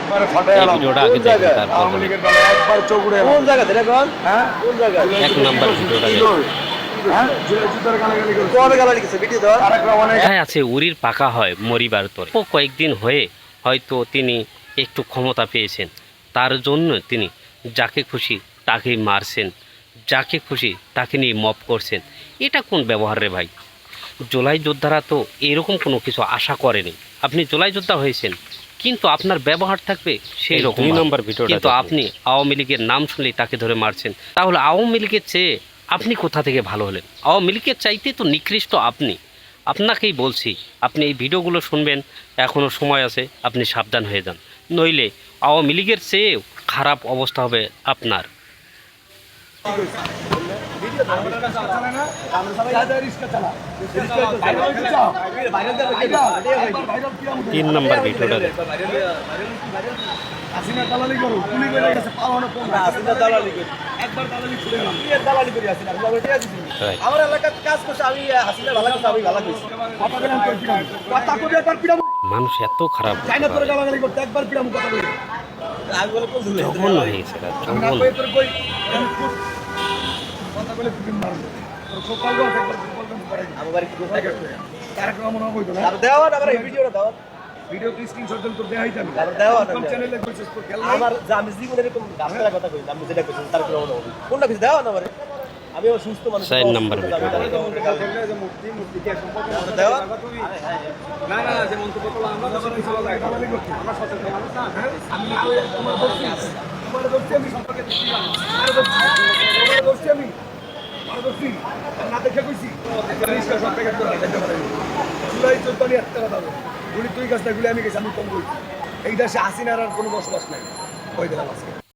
এই ভিডিওটা আগে দেখবেন, তারপর বলবেন। এক নাম্বার ভিডিওটা দেখবেন। কোথায় আছে উরির পাকা হয় মরিবার তরে। কয়েকদিন হয়ে হয়তো তিনি একটু ক্ষমতা পেয়েছেন, তার জন্য তিনি যাকে খুশি তাকেই মারছেন, যাকে খুশি তাকে নিয়ে মপ করছেন। এটা কোন ব্যবহার রে ভাই? জুলাই যোদ্ধারা তো এরকম কোনো কিছু আশা করেনি। আপনি জুলাই যোদ্ধা হয়েছেন, কিন্তু আপনার ব্যবহার থাকবে সেই রকম। 2 নম্বর ভিডিওটা কিন্তু আপনি আওয়ামী লীগের নাম শুনলেই তাকে ধরে মারছেন। তাহলে আওয়ামী লীগের চেয়ে আপনি কোথা থেকে ভালো হলেন? আওয়ামী লীগের চাইতে তো নিকৃষ্ট আপনি। আপনাকেই বলছি, আপনি এই ভিডিওগুলো শুনবেন, এখনও সময় আছে, আপনি সাবধান হয়ে যান, নইলে আওয়ামী লীগের চেয়ে খারাপ অবস্থা হবে আপনার। 3 নম্বর ভিডিওটা দেখুন। হাসিনা দালালি করো, গুলি করে গেছে পাওয়ানো কোন হাসিনা দালালি করি, একবার দালালি ছুড়ে গেলাম, কি দালালি করি হাসিনা, আমরা ওইটা দিছি। আমার এলাকায় কাজ করছে, আমি হাসিনা ভালো করতে আমি ভালো কইছি, কথা বলেন কই পিরাম, কথা কই একবার পিরাম, মানুষ এত খারাপ চাইনা করে গালাগালি করতে একবার পিরাম, কথা বলি আগে বলে কোন ঝুলে জঘন্য হয়ে গেছে, আমি না জঘন্য। কই তোর কই কথা বলে পিরাম মারবো তোর সকাল গো একবার বলবেন পড়াই আমার বাড়ি কি কোথায় গেছে কারক্রম মনে হইতো না দাও না আবার এই ভিডিওটা দাও, ভিডিও কি স্ক্রিনশট দিন তো দেখাই যাবে আবার দাও না চ্যানেলে কইছিস তো খেলা আমার আমি জীবনে এরকম ডাক্তারের কথা কই আমি যেটা কইছি তার কোনো হবে কোনটা কিছু দাও না আমারে, আমি সুস্থ মানুষ। 4 নম্বর ভিডিও যে মূর্তি কি সম্পর্কে দাও না না যে মন্তব্য করলাম আমরা তো কিছু চলা যায় আমরা সচেতন মানুষ না, আমি কই তোমার বলছি আমি সম্পর্কে দেখি না তোমার বলছি আমি না দেখে কইছি রিস্কা সব প্যাকেট করে দিতে পারে জুলাই 14 একটা কথা বল গুলি তুই গাছটা গুলি আমি গেছি আমি কম বলছি এই দেশে হাসিনার আর কোনো বসবাস নাই ওই দিলাম আজকে।